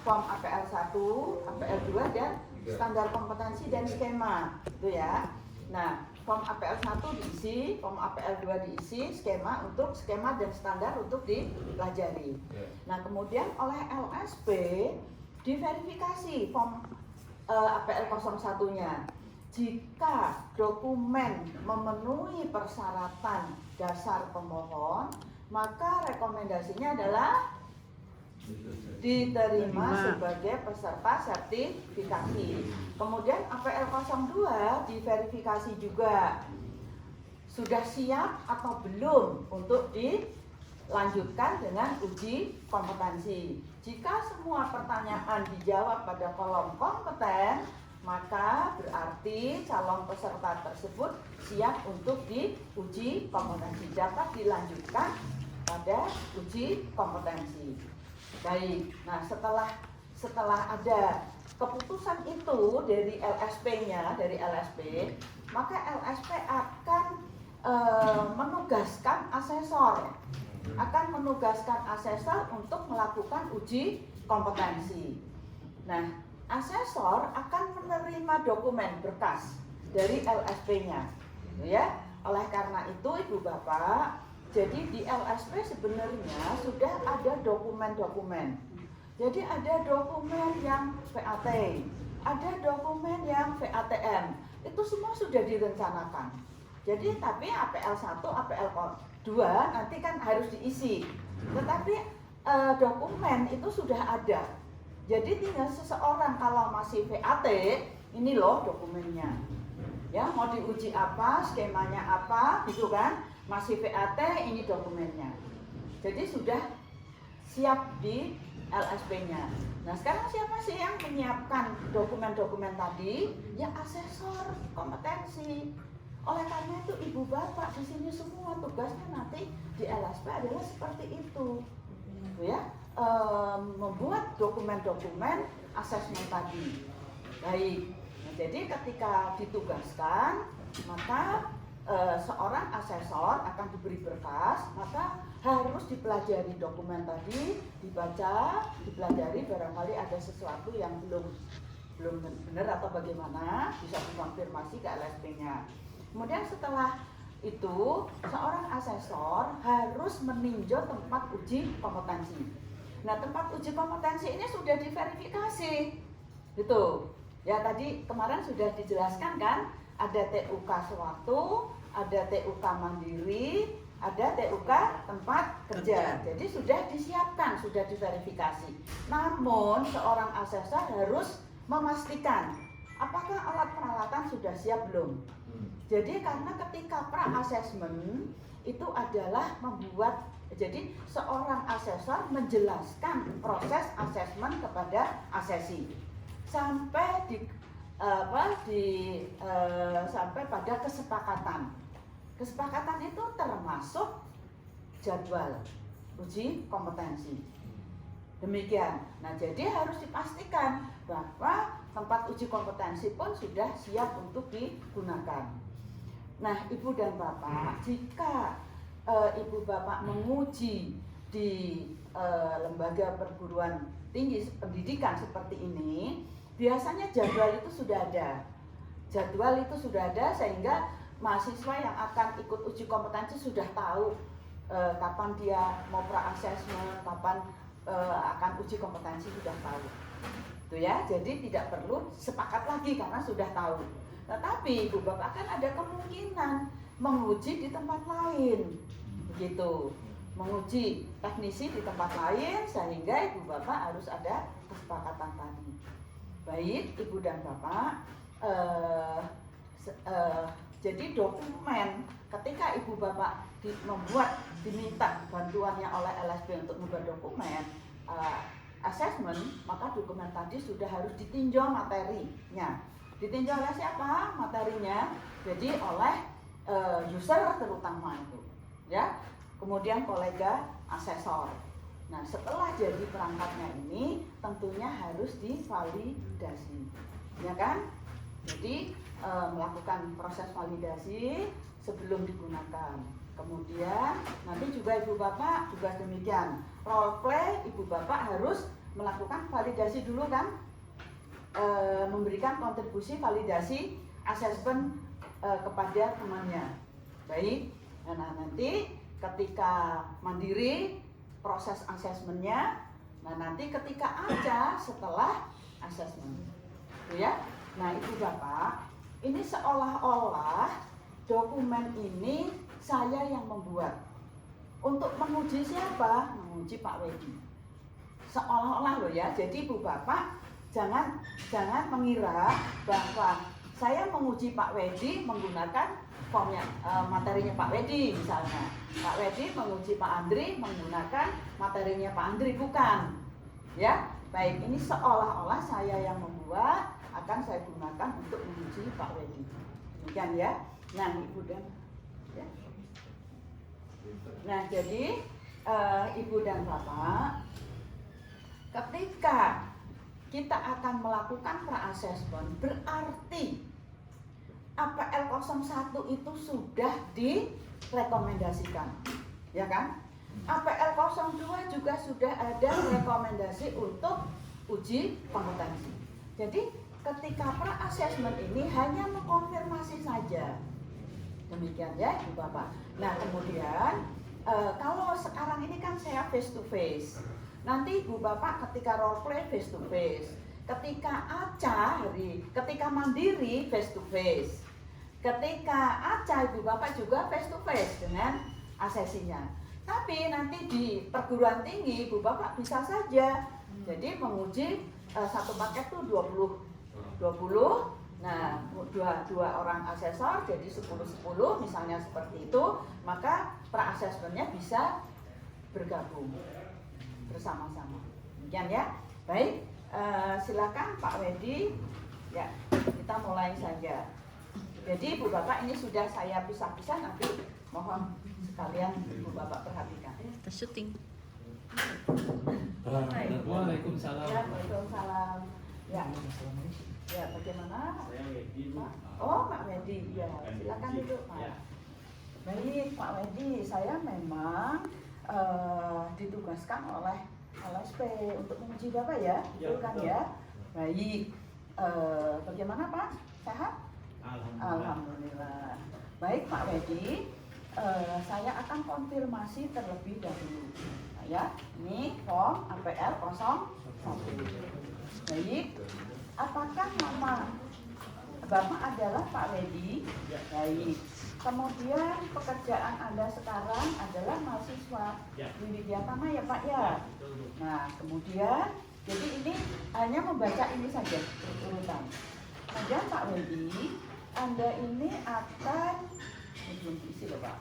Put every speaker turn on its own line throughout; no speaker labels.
form APL 1, APL 2 dan standar kompetensi dan skema, gitu ya. Nah, form APL 1 diisi, form APL 2 diisi, skema dan standar untuk dipelajari. Nah, kemudian oleh LSP diverifikasi form APL 01-nya. Jika dokumen memenuhi persyaratan dasar pemohon, maka rekomendasinya adalah diterima sebagai peserta sertifikasi. Kemudian APL 02 diverifikasi juga. Sudah siap atau belum untuk dilanjutkan dengan uji kompetensi. Jika semua pertanyaan dijawab pada kolom kompeten, maka berarti calon peserta tersebut siap untuk diuji kompetensi, dapat dilanjutkan pada uji kompetensi. Baik, nah setelah ada keputusan itu dari LSP-nya, maka LSP akan menugaskan asesor untuk melakukan uji kompetensi. Nah, asesor akan menerima dokumen berkas dari LSP-nya, ya. Oleh karena itu, Ibu Bapak, jadi di LSP sebenarnya sudah ada dokumen-dokumen. Jadi ada dokumen yang VAT, ada dokumen yang VATM. Itu semua sudah direncanakan. Jadi tapi APL 1, APL 2 nanti kan harus diisi. Tetapi dokumen itu sudah ada. Jadi tinggal seseorang kalau masih VAT, ini loh dokumennya. Ya, mau diuji apa, skemanya apa, gitu kan? Masih VAT, ini dokumennya. Jadi sudah siap di LSP-nya. Nah, sekarang siapa sih yang menyiapkan dokumen-dokumen tadi? Ya, asesor kompetensi. Oleh karena itu, Ibu Bapak di sini semua tugasnya nanti di LSP adalah seperti itu, ya, membuat dokumen-dokumen asesmen tadi. Baik. Nah, jadi ketika ditugaskan, maka seorang asesor akan diberi berkas, maka harus dipelajari dokumen tadi, dibaca, dipelajari, barangkali ada sesuatu yang belum benar atau bagaimana, bisa dikonfirmasi ke LSP-nya. Kemudian setelah itu, seorang asesor harus meninjau tempat uji kompetensi. Nah, tempat uji kompetensi ini sudah diverifikasi, gitu. Ya, tadi kemarin sudah dijelaskan kan, ada TUK suatu, ada TUK mandiri, ada TUK tempat kerja. Jadi sudah disiapkan, sudah diverifikasi. Namun seorang asesor harus memastikan apakah alat peralatan sudah siap belum. Jadi karena ketika pra-asesmen itu adalah membuat, jadi seorang asesor menjelaskan proses asesmen kepada asesi sampai sampai pada kesepakatan. Kesepakatan itu termasuk jadwal uji kompetensi. Demikian. Nah, jadi harus dipastikan bahwa tempat uji kompetensi pun sudah siap untuk digunakan. Nah, Ibu dan Bapak, jika Ibu Bapak menguji di lembaga perguruan tinggi pendidikan seperti ini, biasanya jadwal itu sudah ada. Jadwal itu sudah ada sehingga mahasiswa yang akan ikut uji kompetensi sudah tahu kapan dia mau pra-asesmen, kapan akan uji kompetensi sudah tahu. Itu ya, jadi tidak perlu sepakat lagi karena sudah tahu. Tetapi Ibu Bapak kan ada kemungkinan menguji di tempat lain, begitu, menguji teknisi di tempat lain sehingga Ibu Bapak harus ada kesepakatan tadi. Baik, Ibu dan Bapak, jadi dokumen ketika Ibu Bapak diminta bantuannya oleh LSP untuk membuat dokumen asesmen, maka dokumen tadi sudah harus ditinjau materinya. Ditinjau oleh siapa materinya? Jadi oleh user terutama itu, ya. Kemudian kolega asesor. Nah, setelah jadi perangkatnya ini tentunya harus divalidasi, ya kan? Jadi melakukan proses validasi sebelum digunakan. Kemudian nanti juga Ibu Bapak juga demikian. Role play Ibu Bapak harus melakukan validasi dulu kan, memberikan kontribusi validasi asesmen kepada temannya. Baik, nah nanti ketika mandiri proses asesmennya, nah nanti ketika aja setelah asesmen, ya. Nah Ibu Bapak, ini seolah-olah dokumen ini saya yang membuat. Untuk menguji siapa? Menguji Pak Wedi. Seolah-olah loh ya. Jadi Ibu Bapak jangan mengira bahwa saya menguji Pak Wedi menggunakan formnya, materinya Pak Wedi misalnya. Pak Wedi menguji Pak Andri menggunakan materinya Pak Andri, bukan. Ya, baik, ini seolah-olah saya yang membuat, akan saya gunakan untuk menguji Pak Wedi. Demikian ya. Nah, Ibu dan ya. Nah, jadi Ibu dan Bapak, ketika kita akan melakukan pra-assessment, berarti APL 01 itu sudah direkomendasikan, ya kan? APL 02 juga sudah ada rekomendasi untuk uji kompetensi. Jadi ketika pra-assessment ini hanya mengkonfirmasi saja. Demikian ya Ibu Bapak. Nah kemudian kalau sekarang ini kan saya face to face. Nanti Ibu Bapak ketika role play face to face. Ketika ketika mandiri face to face. Ketika ACA Ibu Bapak juga face to face dengan asesinya. Tapi nanti di perguruan tinggi Ibu Bapak bisa saja jadi menguji satu paket tuh 20. Nah, dua orang asesor jadi 10 misalnya seperti itu, maka pra-assessmentnya bisa bergabung bersama-sama. Demikian ya. Baik, silakan Pak Wedi. Ya, kita mulai saja. Jadi Ibu Bapak ini sudah saya pisah-pisah, nanti mohon sekalian Ibu Bapak perhatikan.
Kita syuting.
Waalaikumsalam.
Ya, waalaikumsalam. Ya. Ya, bagaimana?
Saya Wedi, Bu.
Oh, Pak Wedi. Ya, silakan duduk, Pak. Baik, Pak Wedi, saya memang ditugaskan oleh LSP untuk menguji Bapak ya, betul kan ya? Baik. Bagaimana Pak? Sehat? Alhamdulillah. Baik Pak Wedi, saya akan konfirmasi terlebih dahulu. Nah, ya, ini form APL 01. Baik. Apakah nama Bapak adalah Pak Wedi? Baik. Kemudian pekerjaan Anda sekarang adalah mahasiswa di Widyatama ya Pak ya. Nah kemudian jadi ini hanya membaca ini saja urutan. Kemudian Pak Wedi, Anda ini akan belum diisi loh Pak.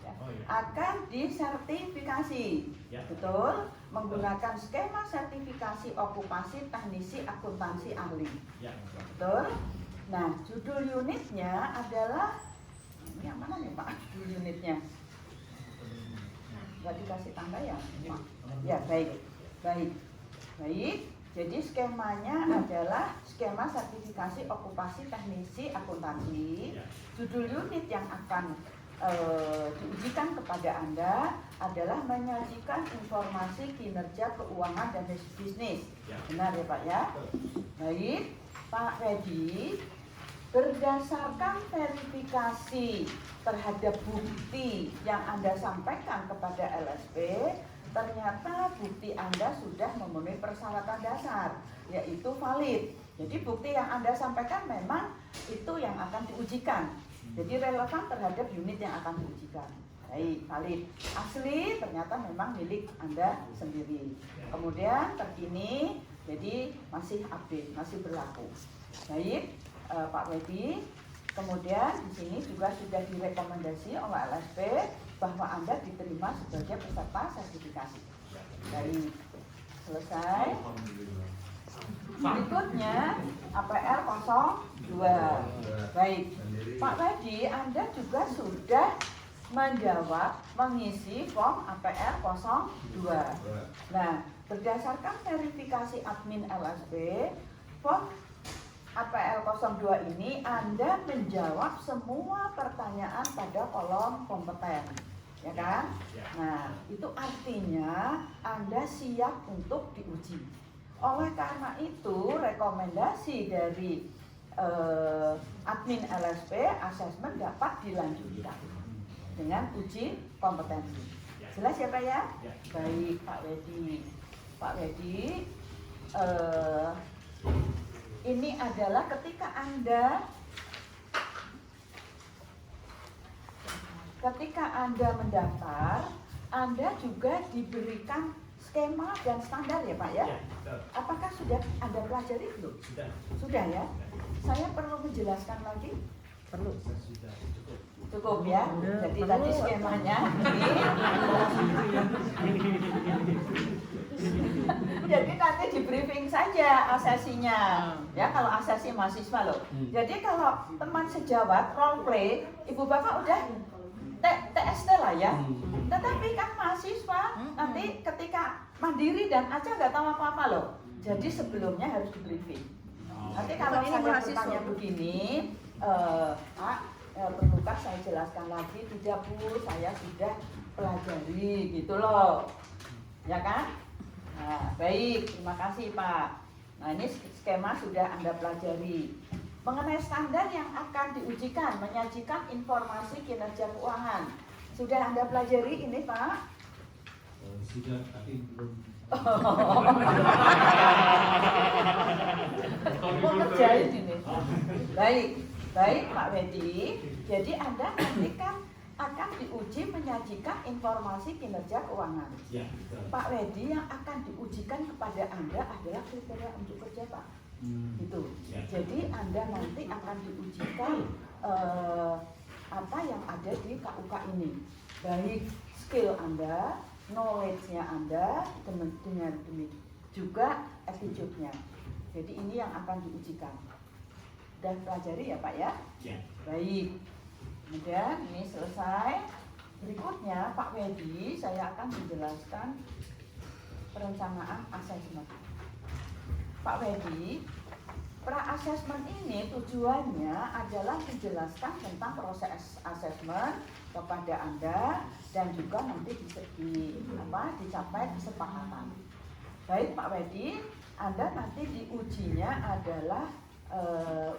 Ya, akan disertifikasi, betul, menggunakan skema sertifikasi okupasi teknisi akuntansi ahli, betul. Nah judul unitnya adalah ini yang mana nih Pak? Judul unitnya nggak dikasih tanda ya Pak? Ya baik. Jadi skemanya adalah skema sertifikasi okupasi teknisi akuntansi. Judul unit yang akan diujikan kepada Anda adalah menyajikan informasi kinerja keuangan dan bisnis. Benar ya Pak ya? Baik, Pak Wedi, berdasarkan verifikasi terhadap bukti yang Anda sampaikan kepada LSP, ternyata bukti Anda sudah memenuhi persyaratan dasar, yaitu valid. Jadi bukti yang Anda sampaikan memang itu yang akan diujikan. Jadi relevan terhadap unit yang akan diujikan. Baik, valid. Asli ternyata memang milik Anda sendiri. Kemudian terkini, jadi masih update, masih berlaku. Baik, Pak Wedi. Kemudian di sini juga sudah direkomendasi oleh LSP bahwa Anda diterima sebagai peserta sertifikasi. Baik, selesai. Berikutnya APL 02. Baik, Pak Wedi, Anda juga sudah menjawab mengisi form APL 02. Nah, berdasarkan verifikasi admin LSP, form APL 02 ini Anda menjawab semua pertanyaan pada kolom kompeten, ya kan? Nah, itu artinya Anda siap untuk diuji. Oleh karena itu, rekomendasi dari admin LSP asesmen dapat dilanjutkan dengan uji kompetensi. Jelas ya Pak ya? Baik Pak Wedi. Pak Wedi, ini adalah ketika Anda mendaftar, Anda juga diberikan skema dan standar ya Pak ya? Apakah sudah Anda pelajari belum? Sudah ya? Saya perlu menjelaskan lagi? Perlu. Cukup ya? Jadi tadi skemanya jadi nanti di briefing saja asesinya ya, kalau asesi mahasiswa loh. Jadi kalau teman sejawat role play, ibu bapak udah TST lah ya. Tetapi kan mahasiswa nanti ketika mandiri dan aja nggak tahu apa-apa loh. Jadi sebelumnya harus di briefing. Nanti kalau saya bertanya begini, Pak, perlukah saya jelaskan lagi? Tidak Bu, saya sudah pelajari gitu loh, ya kan? Nah, baik, terima kasih Pak. Nah ini skema sudah Anda pelajari. Mengenai standar yang akan diujikan, menyajikan informasi kinerja keuangan, sudah Anda pelajari ini Pak?
Sudah, tapi belum.
Mau ngerjain ini. Baik Pak Wedi. Jadi Anda nanti kan akan diuji menyajikan informasi kinerja keuangan.
Ya,
Pak Wedi, yang akan diujikan kepada Anda adalah kriteria untuk kerja Pak. Gitu.
Ya.
Jadi Anda nanti akan diujikan apa yang ada di KUK ini. Baik skill Anda, knowledge-nya Anda, dengan juga attitude-nya. Jadi ini yang akan diujikan. Dan pelajari ya Pak ya?
Ya.
Baik. Kemudian ini selesai. Berikutnya Pak Wedi, saya akan menjelaskan perencanaan asesmen. Pak Wedi, pra-asesmen ini tujuannya adalah menjelaskan tentang proses asesmen kepada Anda dan juga nanti dicapai kesepakatan. Baik Pak Wedi, Anda nanti diujinya adalah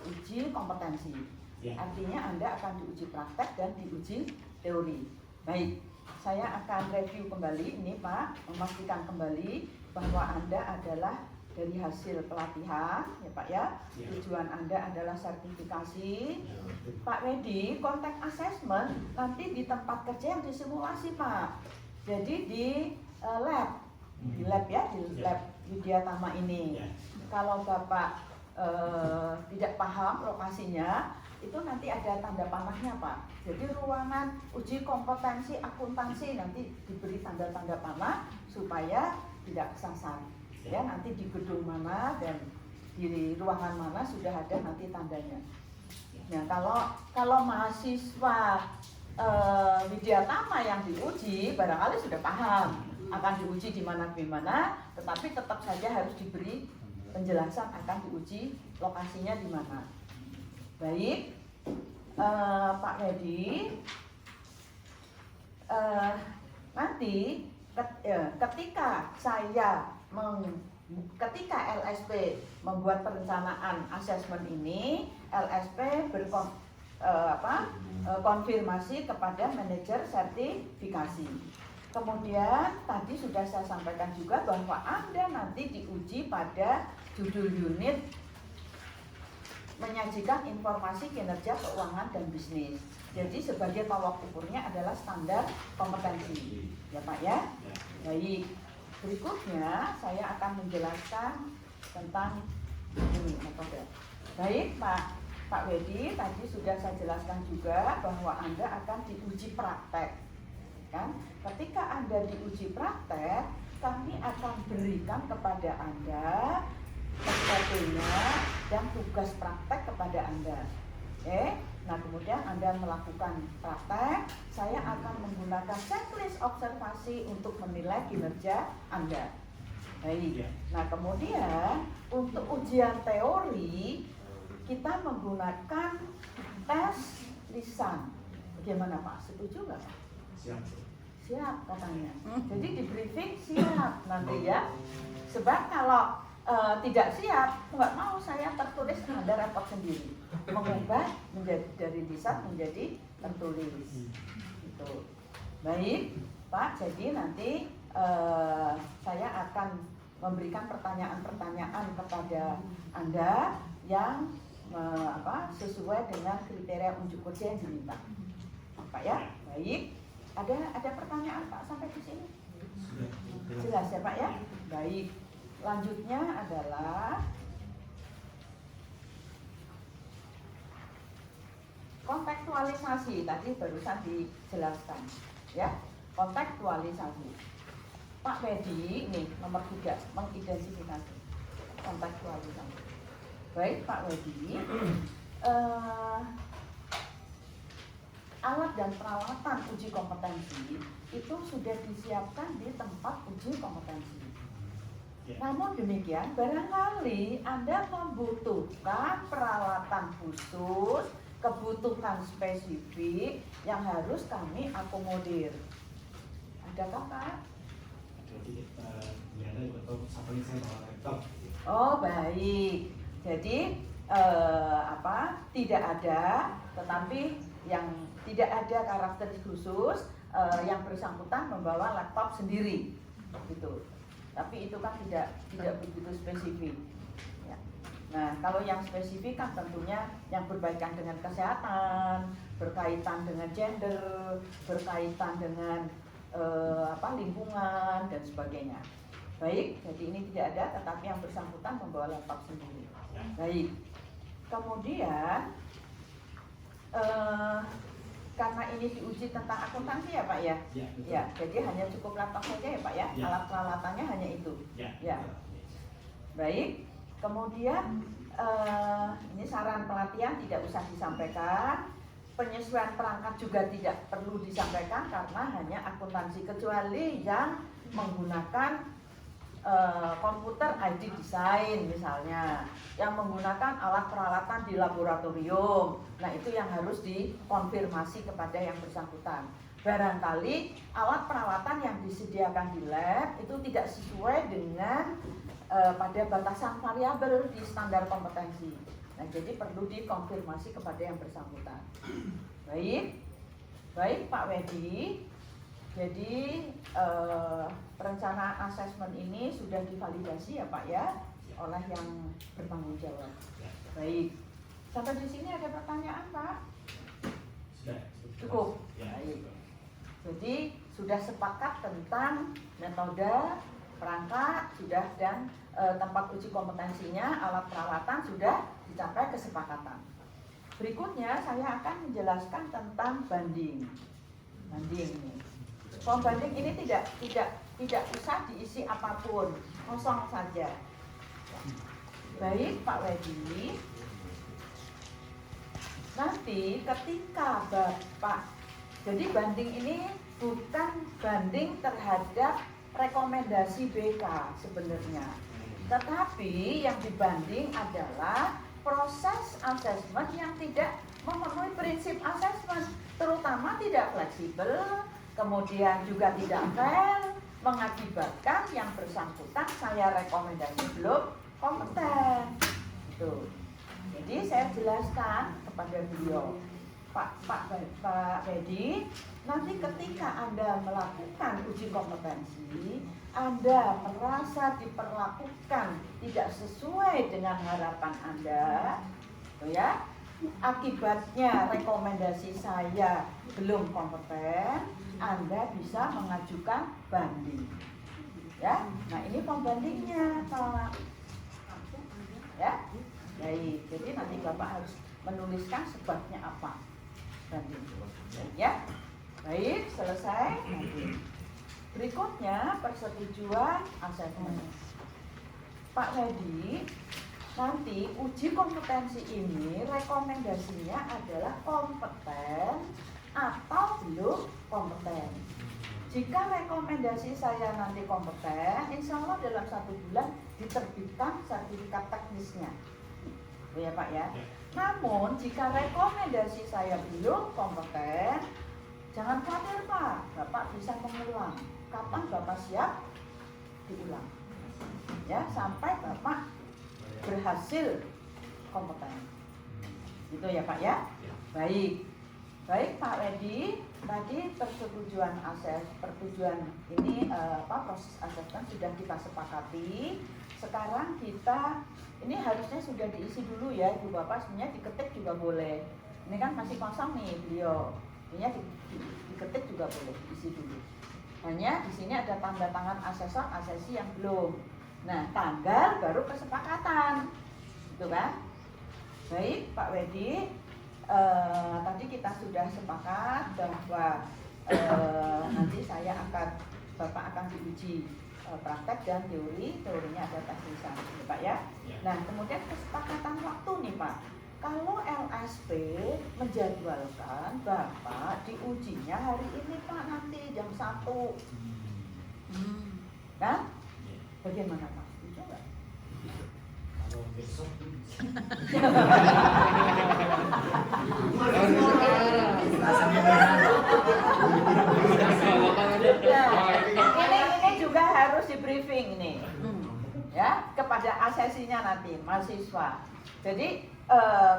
uji kompetensi.
Ya.
Artinya Anda akan diuji praktek dan diuji teori. Baik, saya akan review kembali ini Pak, memastikan kembali bahwa Anda adalah dari hasil pelatihan ya Pak ya.
Ya.
Tujuan Anda adalah sertifikasi. Pak Wedi, konteks assessment nanti di tempat kerja yang disimulasi Pak. Jadi di lab, di lab ya, di lab Widyatama ini.
Ya.
Kalau Bapak tidak paham lokasinya, itu nanti ada tanda panahnya Pak. Jadi ruangan uji kompetensi akuntansi nanti diberi tanda-tanda panah supaya tidak kesasar. Ya, nanti di gedung mana dan di ruangan mana sudah ada nanti tandanya. Nah, kalau mahasiswa Widyatama yang diuji barangkali sudah paham akan diuji di mana, tetapi tetap saja harus diberi penjelasan akan diuji lokasinya di mana. Baik, Pak Wedi, nanti ketika ketika LSP membuat perencanaan asesmen ini, LSP konfirmasi kepada manajer sertifikasi. Kemudian tadi sudah saya sampaikan juga bahwa Anda nanti diuji pada judul unit menyajikan informasi kinerja keuangan dan bisnis. Jadi sebagai tolok ukurnya adalah standar kompetensi. Ya Pak ya? Baik. Berikutnya saya akan menjelaskan tentang ini metode. Baik Pak Wedi, tadi sudah saya jelaskan juga bahwa Anda akan diuji praktek. Kan? Ketika Anda diuji praktek, kami akan berikan kepada Anda SOP-nya dan tugas praktek kepada Anda. Nah kemudian Anda melakukan praktek, saya akan menggunakan checklist observasi untuk menilai kinerja Anda. Baik. Nah kemudian untuk ujian teori kita menggunakan tes lisan. Bagaimana Pak? Setuju nggak Pak? Siap katanya. Jadi di briefing siap nanti ya. Sebab kalau tidak siap, nggak mau saya tertulis, Anda repot sendiri. Mengubah menjadi dari lisan menjadi tertulis. Gitu. Baik, Pak. Jadi nanti saya akan memberikan pertanyaan-pertanyaan kepada Anda yang sesuai dengan kriteria unjuk kerja yang diminta. Pak ya, baik. Ada pertanyaan Pak sampai di sini? Jelas ya Pak ya? Baik. Lanjutnya adalah kontekstualisasi. Tadi barusan dijelaskan, ya. Kontekstualisasi. Pak Wedi, ini nomor 3, mengidentifikasi kontekstualisasi. Baik Pak Wedi, alat dan peralatan uji kompetensi itu sudah disiapkan di tempat uji kompetensi. Namun demikian, barangkali Anda membutuhkan peralatan khusus, kebutuhan spesifik yang harus kami akomodir. Adakah Pak?
Jadi ada atau sampai saya bawa laptop.
Oh baik. Jadi tidak ada, tetapi yang tidak ada karakteristik khusus yang bersangkutan membawa laptop sendiri, gitu. Tapi itu kan tidak begitu spesifik. Ya. Nah, kalau yang spesifik kan tentunya yang berkaitan dengan kesehatan, berkaitan dengan gender, berkaitan dengan lingkungan dan sebagainya. Baik, jadi ini tidak ada, tetapi yang bersangkutan membawa laptop sendiri. Baik. Kemudian karena ini diuji tentang akuntansi ya Pak ya?
Ya, betul.
Ya, jadi hanya cukup laptop saja ya Pak ya?
Ya.
Alat peralatannya hanya itu.
Ya.
Ya. Baik. Kemudian ini saran pelatihan tidak usah disampaikan. Penyesuaian perangkat juga tidak perlu disampaikan karena hanya akuntansi, kecuali yang menggunakan komputer ID design misalnya, yang menggunakan alat peralatan di laboratorium. Nah itu yang harus dikonfirmasi kepada yang bersangkutan. Barangkali alat peralatan yang disediakan di lab itu tidak sesuai dengan pada batasan variabel di standar kompetensi. Nah jadi perlu dikonfirmasi kepada yang bersangkutan. Baik, baik Pak Wedi. Jadi perencanaan asesmen ini sudah divalidasi ya Pak ya oleh yang bertanggung jawab. Baik. Sampai di sini ada pertanyaan Pak?
Sudah.
Cukup.
Ya.
Baik. Jadi sudah sepakat tentang metode, perangkat sudah, dan tempat uji kompetensinya, alat peralatan sudah dicapai kesepakatan. Berikutnya saya akan menjelaskan tentang banding. Banding ini. Form banding ini tidak usah diisi apapun, kosong saja. Baik Pak Wedi. Nanti ketika Bapak, jadi banding ini bukan banding terhadap rekomendasi BK sebenarnya, tetapi yang dibanding adalah proses asesmen yang tidak memenuhi prinsip asesmen, terutama tidak fleksibel, kemudian juga tidak fair, mengakibatkan yang bersangkutan saya rekomendasi belum kompeten. Tuh. Jadi saya jelaskan kepada beliau, Pak Bedi, nanti ketika Anda melakukan uji kompetensi, Anda merasa diperlakukan tidak sesuai dengan harapan Anda, ya, akibatnya rekomendasi saya belum kompeten, Anda bisa mengajukan banding. Ya, nah ini pembandingnya, Pak. Ya, baik. Jadi nanti Bapak harus menuliskan sebabnya apa. Banding. Ya, baik, selesai. Berikutnya persetujuan asesmen. Pak Hedi, nanti uji kompetensi ini rekomendasinya adalah kompeten atau belum kompeten. Jika rekomendasi saya nanti kompeten, insya Allah dalam 1 bulan diterbitkan sertifikat teknisnya, ya Pak ya. Namun jika rekomendasi saya belum kompeten, jangan khawatir Pak, Bapak bisa mengulang. Kapan Bapak siap, diulang. Ya, sampai Bapak hasil kompeten. Gitu ya Pak ya? Baik. Baik Pak Wedi, tadi persetujuan ini proses asesmen sudah kita sepakati. Sekarang kita ini harusnya sudah diisi dulu ya Ibu Bapak, sebenarnya diketik juga boleh. Ini kan masih kosong nih beliau. Ini diketik juga boleh, diisi dulu. Hanya di sini ada tanda tangan asesor, asesi yang belum. Nah, tanggal baru kesepakatan. Gitu kan? Baik, Pak Wedi, tadi kita sudah sepakat bahwa nanti Bapak akan diuji praktek dan teorinya ada tes lisan, ya Pak ya. Nah, kemudian kesepakatan waktu nih Pak. Kalau LSP menjadwalkan Bapak diujinya hari ini Pak, nanti jam 1. Kan? Bagaimana Pak? Bisa nggak?
Kalau besok
ini juga harus di briefing ini, ya, kepada asesinya nanti mahasiswa. Jadi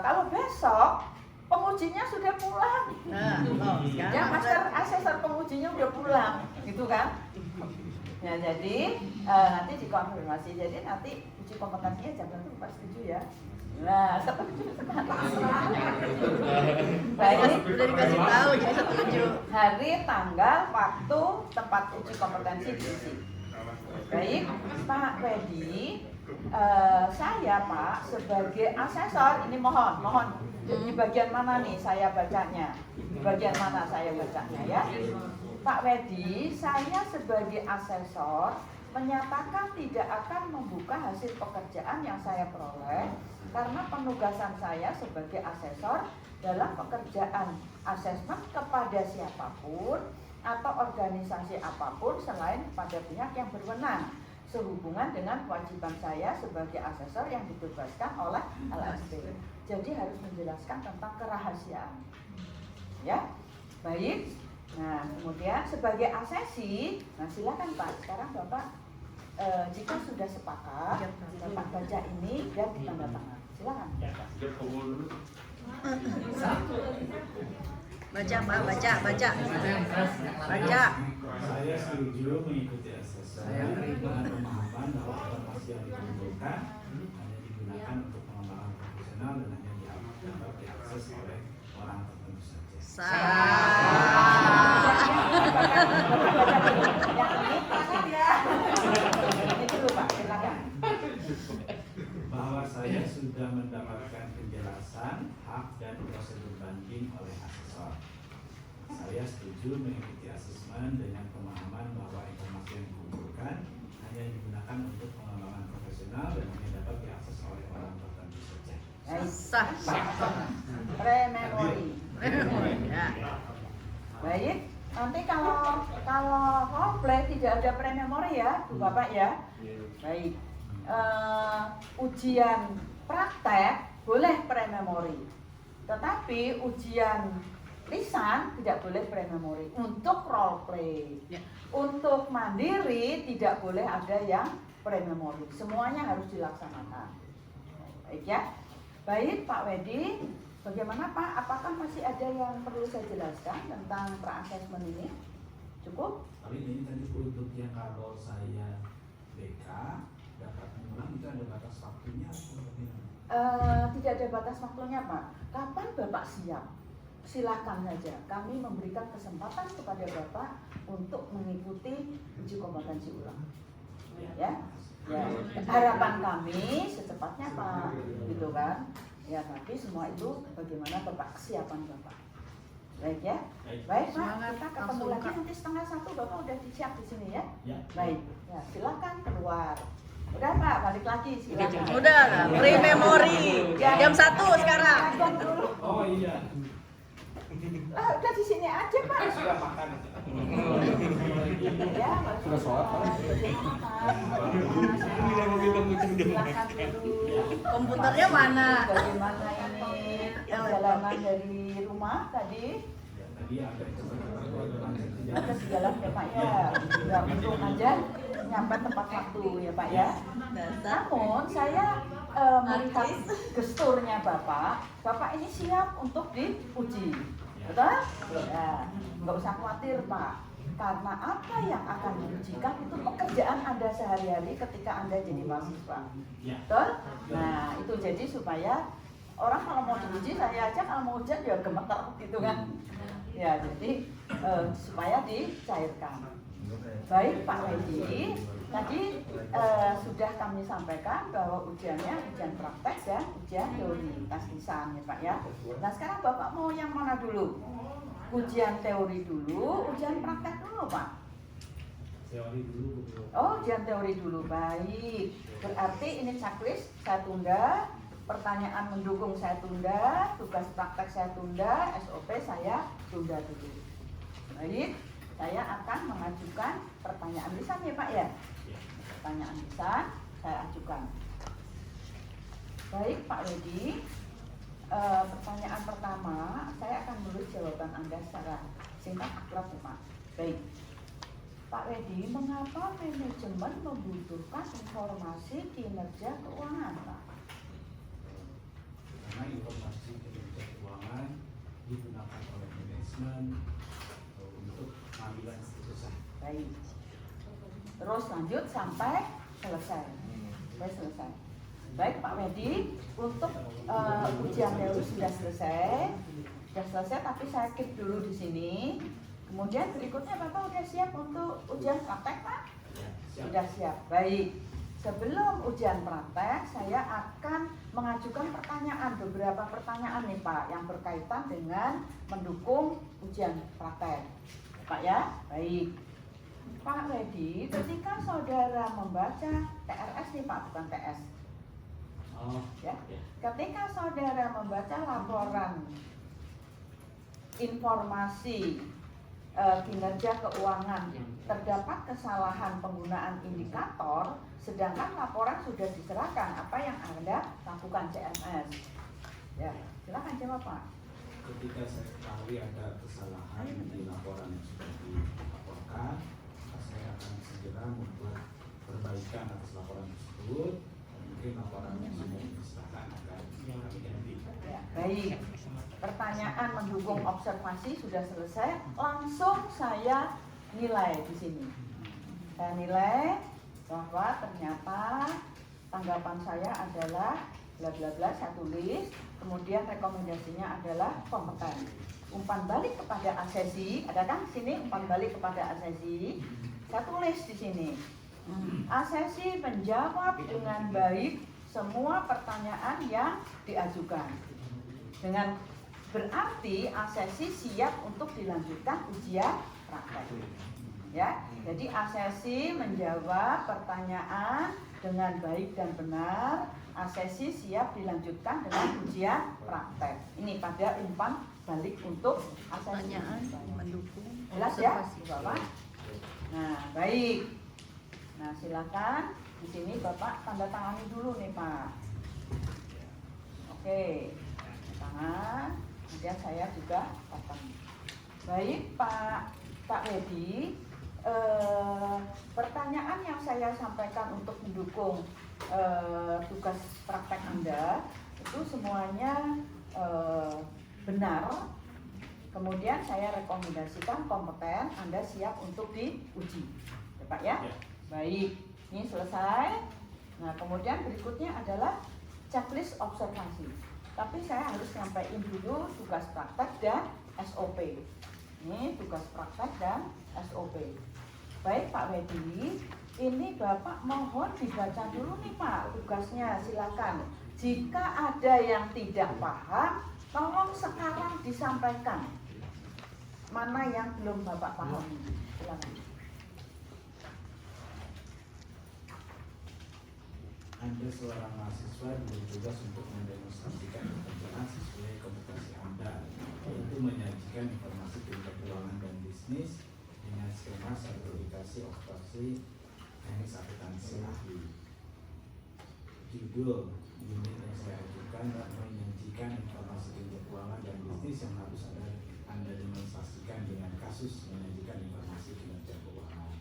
kalau besok pengujinya sudah pulang, ya master asesor pengujinya udah pulang, gitu kan? Ya jadi nanti dikonfirmasi. Jadi nanti uji kompetensinya jam 1 Pak, setuju ya? Nah, setuju sekali. Baik,
Udah dikasih tahu jadi setuju.
hari, tanggal, waktu, tempat uji kompetensi diisi. Baik, Pak Wedi, saya Pak sebagai asesor ini mohon di bagian mana nih saya bacanya? Di bagian mana saya bacanya ya? Pak Wedi, saya sebagai asesor menyatakan tidak akan membuka hasil pekerjaan yang saya peroleh karena penugasan saya sebagai asesor dalam pekerjaan asesmen kepada siapapun atau organisasi apapun selain pada pihak yang berwenang sehubungan dengan kewajiban saya sebagai asesor yang ditugaskan oleh LSP. Jadi harus menjelaskan tentang kerahasiaan. Ya, baik. Nah, kemudian sebagai asesi, nah silakan Pak. Sekarang Bapak jika sudah sepakat, Bapak baca ini dan ditandatangan. Silakan.
Baca Pak, baca.
saya setuju mengikuti asesmen dengan pemahaman bahwa informasi yang dikumpulkan hanya digunakan untuk pengembangan profesional dan hanya dapat diakses oleh orang tertentu saja. Bahwa saya sudah mendapatkan penjelasan hak dan prosedur banding oleh asesor. Saya setuju mengikuti asesmen dengan pemahaman bahwa informasi yang dikumpulkan hanya digunakan untuk pengembangan profesional dan hanya dapat diakses oleh orang tertentu saja.
Sah.
Pre-memori.
Ya.
Baik, nanti kalau komplek tidak ada pre-memori ya, Bu Bapak ya. Baik. Ujian praktek boleh pre-memori. Tetapi ujian lisan tidak boleh pre-memori. Untuk role play.
Ya.
Untuk mandiri tidak boleh ada yang pre-memori. Semuanya harus dilaksanakan. Baik ya. Baik Pak Wedi, bagaimana Pak? Apakah masih ada yang perlu saya jelaskan tentang pra-assessment ini? Cukup?
Tapi ini tadi untuk yang kalau saya BK dapat mengulang itu ada batas waktunya atau bagaimana?
Tidak ada batas waktunya Pak. Kapan Bapak siap? Silakan saja. Kami memberikan kesempatan kepada Bapak untuk mengikuti uji kompetensi ulang. Ya. Ya, harapan kami secepatnya Pak, gitu kan? Ya, tapi semua itu bagaimana Bapak kesiapan Bapak. Baik ya, baik Pak.
Semangat,
Kita ketemu
langsung,
lagi
Kak.
nanti 12:30 Bapak udah siap di sini ya.
Ya.
Baik, ya silakan keluar. Udah Pak, balik lagi silakan.
Udah, pre-memori. Jam 1 sekarang.
Makan dulu.
Oh iya.
Udah di sini aja Pak.
Sudah makan.
Ya, sudah sholat Pak. Silakan dulu.
Komputernya mana?
Bagaimana ini perjalanan dari rumah tadi?
Ya, tadi ada
Ada sejalan ya Pak ya. Ya untung aja nyampe tepat waktu ya Pak ya. Namun saya melihat gesturnya Bapak ini siap untuk diuji, betul? Ya, nggak usah khawatir Pak, karena apa yang akan diujikan itu pekerjaan Anda sehari-hari ketika Anda jadi mahasiswa, betul? Nah itu jadi supaya orang kalau mau diuji, saya aja kalau mau ujian ya gemeter gitu kan, ya jadi supaya dicairkan. Baik Pak Ledi, tadi sudah kami sampaikan bahwa ujiannya ujian praktek dan ujian teori tes lisan ya Pak ya. Nah sekarang Bapak mau yang mana dulu? Ujian teori dulu, ujian praktek dulu Pak?
Teori dulu.
Oh ujian teori dulu, baik. Berarti ini checklist saya tunda, pertanyaan mendukung saya tunda, tugas praktek saya tunda, SOP saya tunda dulu. Baik. Saya akan mengajukan pertanyaan lisan ya Pak ya. Pertanyaan lisan saya ajukan. Baik Pak Ledi, pertanyaan pertama saya akan menulis jawaban Anda secara singkat akurat ya Pak. Baik. Pak Ledi, mengapa manajemen membutuhkan informasi kinerja keuangan Pak?
Karena informasi kinerja keuangan digunakan oleh manajemen untuk pengambilan keputusan.
Baik. Terus lanjut sampai selesai. Selesai. Baik Pak Medi, untuk ujian teori sudah selesai. Tapi saya keep dulu di sini. Kemudian berikutnya Bapak sudah siap untuk ujian praktek Pak? Sudah siap. Baik. Sebelum ujian praktek, saya akan mengajukan beberapa pertanyaan nih Pak, yang berkaitan dengan mendukung ujian praktek. Pak ya, baik. Pak Ledi, ketika saudara membaca TRS nih Pak, bukan TS. Ya. Ketika saudara membaca laporan informasi kinerja keuangan, terdapat kesalahan penggunaan indikator, sedangkan laporan sudah diserahkan, apa yang Anda lakukan CMS? Ya, silakan jawab Pak.
Ketika saya ketahui ada kesalahan di laporan yang sudah dilaporkan, saya akan segera membuat perbaikan atas laporan tersebut. Mungkin laporan yang sudah diserahkan akan kami ganti.
Ya, baik. Pertanyaan mendukung observasi sudah selesai. Langsung saya nilai di sini. Saya nilai bahwa ternyata tanggapan saya adalah bla bla bla, saya tulis. Kemudian rekomendasinya adalah kompeten. Umpan balik kepada asesi, ada kan sini umpan balik kepada asesi. Saya tulis di sini. Asesi menjawab dengan baik semua pertanyaan yang diajukan. Dengan berarti asesi siap untuk dilanjutkan ujian praktek. Ya, jadi asesi menjawab pertanyaan dengan baik dan benar. Asesi siap dilanjutkan dengan ujian praktek. Ini pada umpan balik untuk asesi.
Pertanyaan mendukung
Jelas ya,
observasi.
Bapak? Nah, baik. Nah, silakan di sini Bapak tanda tangani dulu nih Pak. Oke, tangan. Kemudian saya juga potong. Baik Pak Ledi, pertanyaan yang saya sampaikan untuk mendukung tugas praktek Anda itu semuanya benar. Kemudian saya rekomendasikan kompeten, Anda siap untuk diuji, ya Pak ya? Baik, ini selesai. Nah kemudian berikutnya adalah checklist observasi. Tapi saya harus sampaikan dulu tugas praktek dan SOP. Ini tugas praktek dan SOP. Baik Pak Wedi, ini Bapak mohon dibaca dulu nih Pak tugasnya, silakan. Jika ada yang tidak paham, tolong sekarang disampaikan. Mana yang belum Bapak pahami? Silakan.
Anda seorang mahasiswa bertugas untuk mendemonstrasikan pekerjaan sesuai kompetensi Anda, yaitu menyajikan informasi kinerja keuangan dan bisnis dengan skema sertifikasi operasi teknis akuntansi ahli. Judul unit yang saya ajukan menyajikan informasi kinerja keuangan dan bisnis yang harus Anda demonstrasikan dengan kasus menyajikan informasi kinerja keuangan.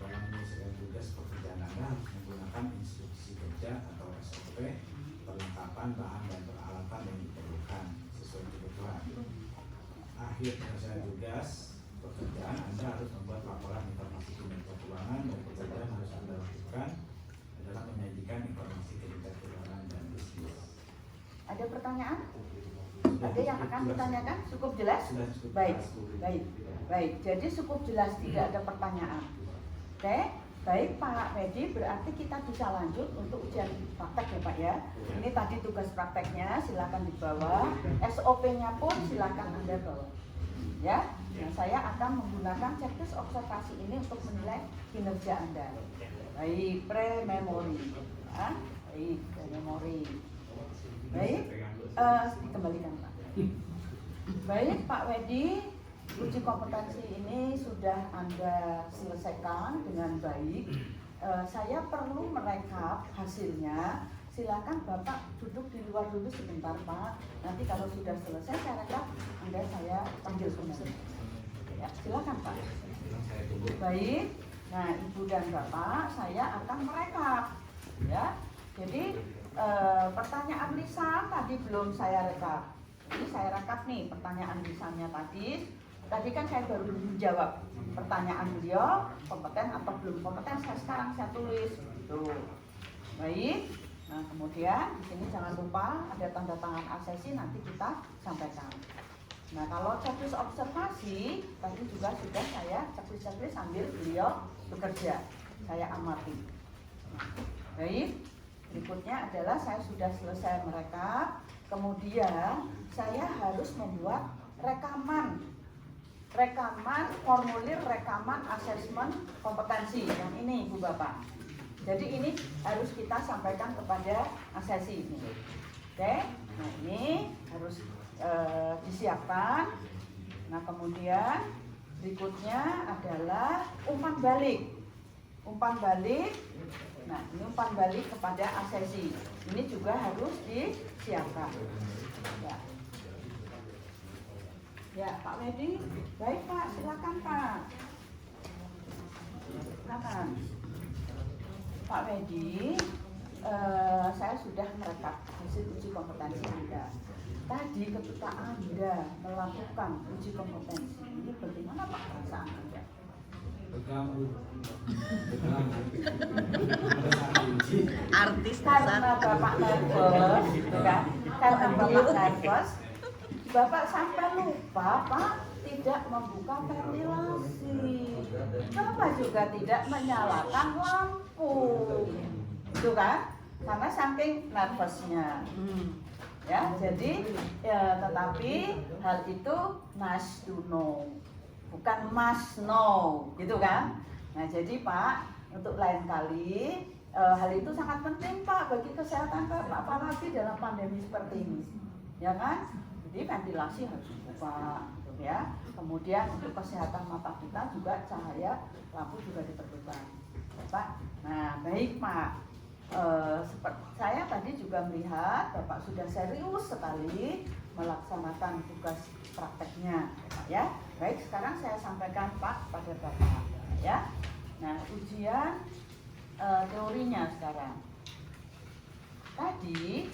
Dalam menyelesaikan tugas pekerjaan Anda harus menggunakan instruksi kerja atau SOP perlengkapan bahan dan peralatan yang diperlukan sesuai kebutuhan. Akhir selesai tugas pekerjaan, Anda harus membuat laporan informasi kinerja keuangan, dan pekerjaan harus Anda lakukan adalah menyajikan informasi kinerja keuangan dan bisnis.
Ada pertanyaan? Ada yang akan ditanyakan? Cukup jelas?
Sudah cukup
Baik,
jelas, Bu.
baik. Jadi cukup jelas, tidak ada pertanyaan. Oke, baik Pak Medi, berarti kita bisa lanjut untuk ujian praktek ya Pak ya. Ini tadi tugas prakteknya, silakan dibawa. SOP-nya pun silakan Anda bawa. Ya, nah, saya akan menggunakan checklist observasi ini untuk menilai kinerja Anda. Baik, pre-memory. Ya, baik, pre-memory. Baik, dikembalikan Pak. Baik Pak Wedi, uji kompetensi ini sudah Anda selesaikan dengan baik. Saya perlu merekap hasilnya. Silakan Bapak duduk di luar dulu sebentar Pak. Nanti kalau sudah selesai saya rekap, saya panggil kembali. Ya, silakan Pak. Baik. Nah, Ibu dan Bapak, saya akan merekap. Ya. Jadi pertanyaan lisan tadi belum saya rekap. Jadi saya rekap nih pertanyaan lisannya tadi. Tadi kan saya baru menjawab pertanyaan beliau, kompeten atau belum kompeten. Sekarang saya tulis. Tuh. Baik. Nah, kemudian di sini jangan lupa ada tanda tangan asesi, nanti kita sampaikan. Nah, kalau checklist observasi tadi juga sudah saya checklist sambil beliau bekerja. Saya amati. Baik. Berikutnya adalah saya sudah selesai merekap. Kemudian saya harus membuat rekaman formulir rekaman asesmen kompetensi yang ini Bu Bapak. Jadi ini harus kita sampaikan kepada asesi ini. Oke, nah ini harus disiapkan. Nah kemudian berikutnya adalah umpan balik. Nah ini umpan balik kepada asesi. Ini juga harus disiapkan. Ya Pak Medi, baik Pak, silakan Pak. Silakan. Pak Medi, saya sudah merekap hasil uji kompetensi Anda. Tadi ketika Anda melakukan uji kompetensi, ini bagaimana Pak perasaan Anda?
Artis
Karena Bapak nervous, gitu kan? Karena Bapak nervous, Bapak sampai lupa Pak tidak membuka ventilasi. Bapak juga tidak menyalakan lampu, itu kan? Karena saking nervousnya. Ya, jadi tetapi hal itu nice to know, bukan must know, gitu kan? Nah, jadi Pak, untuk lain kali hal itu sangat penting Pak bagi kesehatan Bapak, apalagi dalam pandemi seperti ini, ya kan? Jadi ventilasi harus dibuka, gitu ya. Kemudian untuk kesehatan mata kita juga cahaya lampu juga diperlukan, Pak. Nah, baik Pak. Seperti saya tadi juga melihat Bapak sudah serius sekali melaksanakan tugas prakteknya, Pak ya. Baik, sekarang saya sampaikan Pak pada Bapak, ya. Nah, ujian teorinya sekarang. Tadi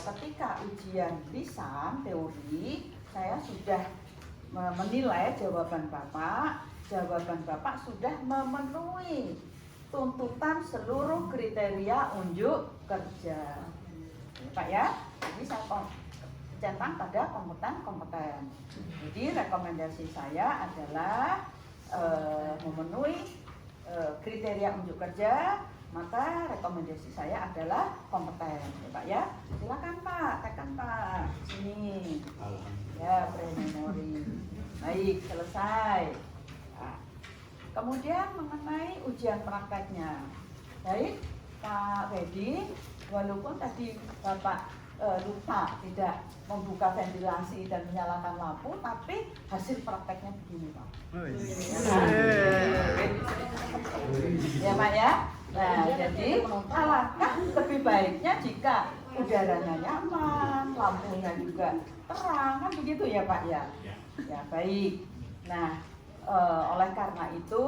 ketika ujian lisan teori, saya sudah menilai jawaban Bapak sudah memenuhi tuntutan seluruh kriteria unjuk kerja, Pak ya. Jadi saya centang pada kompeten. Jadi rekomendasi saya adalah memenuhi kriteria unjuk kerja, maka rekomendasi saya adalah kompeten, ya Pak ya. Silakan Pak, tekan Pak, sini. Ya, pre-memory. Baik, selesai. Nah, kemudian mengenai ujian prakteknya. Baik, Pak Wedi, walaupun tadi Bapak lupa tidak membuka ventilasi dan menyalakan lampu, tapi hasil prakteknya begini Pak. Ya Pak ya. Nah, jadi alangkah lebih baiknya jika udaranya nyaman, lampunya juga terang, kan begitu ya Pak ya. Ya baik. Nah, oleh karena itu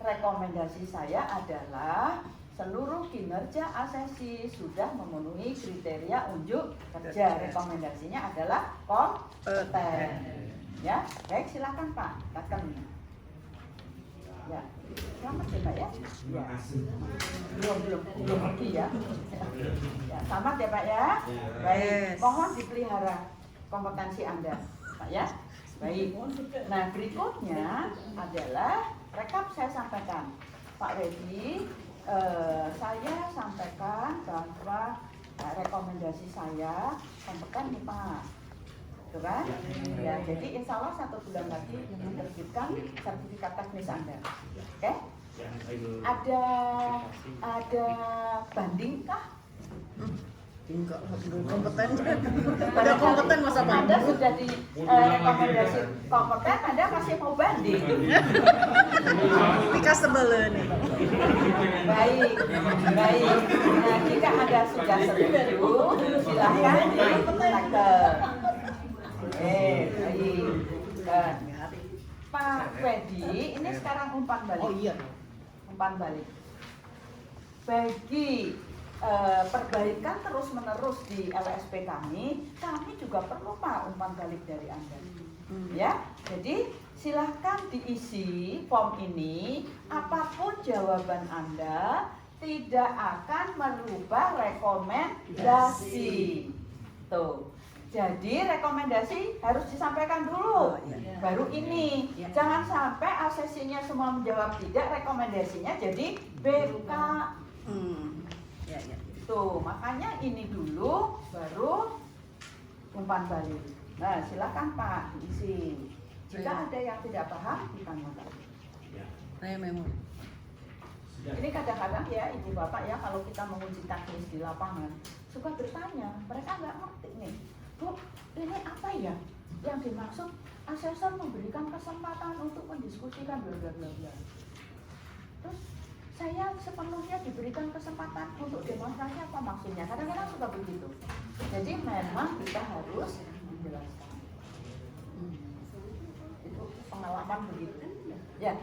rekomendasi saya adalah seluruh kinerja asesi sudah memenuhi kriteria unjuk kerja. Rekomendasinya adalah kompeten. Ya, baik, silakan Pak. Katakan. Ya, selamat ya Pak ya.
Terima kasih.
Belum pergi ya. Ya, selamat ya Pak ya. Baik, mohon dipelihara kompetensi Anda, Pak ya. Baik. Nah, berikutnya adalah rekap saya sampaikan. Pak Wedi, saya sampaikan bahwa rekomendasi saya kompeten nih Pak. Gitu kan? Ya, jadi insya Allah 1 bulan lagi menerbitkan sertifikat teknis Anda. Oke? Ada bandingkah?
Enggak, kompeten. Ada kompeten masa Pak?
Anda sudah di rekomendasi kompeten, Anda masih mau banding?
Pika sebelen nih.
Baik. Nah, jika Anda sudah setuju, silahkan ditekan. Baik. Pak Wedi, ini sekarang umpan balik.
Oh iya.
Umpan balik. Bagi perbaikan terus-menerus di LSP kami juga perlu Pak umpan balik dari Anda. Ya, jadi silahkan diisi form ini. Apapun jawaban Anda tidak akan merubah rekomendasi. Tuh. Jadi rekomendasi harus disampaikan dulu, baru ini. Jangan sampai asesinya semua menjawab tidak, rekomendasinya jadi BK. Tuh, makanya ini dulu, baru umpan balik. Nah, silakan Pak diisi. Jika ada yang tidak paham, ditanyakan.
Saya memang.
Ini kadang-kadang ya ibu bapak ya, kalau kita menguji teknis di lapangan suka bertanya, mereka nggak ngerti nih, Bu, ini apa ya yang dimaksud asesor memberikan kesempatan untuk mendiskusikan bla bla bla bla. Terus saya sepenuhnya diberikan kesempatan untuk demonstrasi, apa maksudnya? Kadang-kadang suka begitu. Jadi memang kita harus menjelaskan. Itu pengalaman begitu. Ya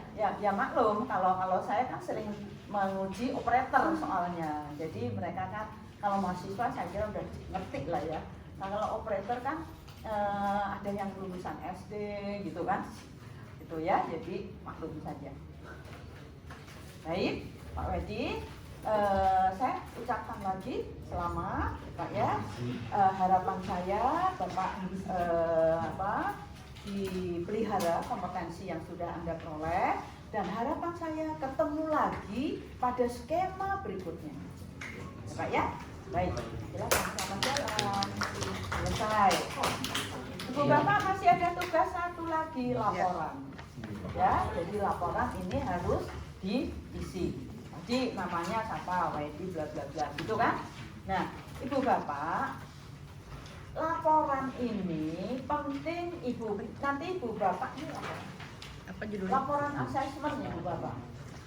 maklum, kalau saya kan sering menguji operator soalnya. Jadi mereka kan kalau mahasiswa saya kira udah ngerti lah ya. Nah, kalau operator kan ada yang lulusan SD gitu kan. Itu ya, jadi maklum saja. Baik, Pak Wedi, saya ucapkan lagi selamat Pak ya. Harapan saya Bapak dipelihara kompetensi yang sudah Anda peroleh, dan harapan saya ketemu lagi pada skema berikutnya. Ya, Pak ya? Baik, silakan selamat jalan. Selesai. Ibu Bapak masih ada tugas satu lagi, laporan. Ya, jadi laporan ini harus diisi. Jadi namanya siapa, WD bla bla bla, gitu kan? Nah, Ibu Bapak, laporan ini penting nanti Ibu Bapak ini
Apa judulnya?
laporan asesmen Ibu Bapak.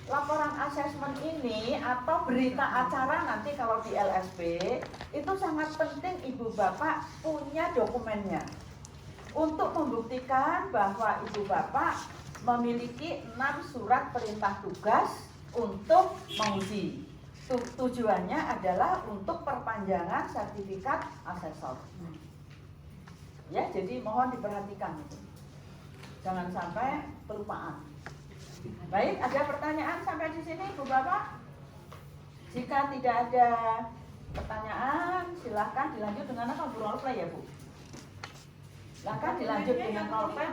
Laporan asesmen ini atau berita acara nanti kalau di LSP itu sangat penting Ibu Bapak punya dokumennya untuk membuktikan bahwa Ibu Bapak memiliki 6 surat perintah tugas untuk menguji. Tujuannya adalah untuk perpanjangan sertifikat asesor. Ya, jadi mohon diperhatikan itu. Jangan sampai kelupaan. Baik, ada pertanyaan sampai di sini, Bu Bapak? Jika tidak ada pertanyaan, silahkan dilanjut dengan apa? Role play ya, Bu? Silahkan dilanjut dengan role play.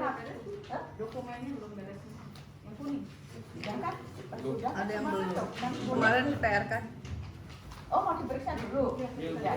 Dokumennya belum beres. Yang kuning.
Silahkan. Sudah.
Ada yang belum.
Yang
Kemarin PR kan?
Oh, mau diperiksa dulu. Ya.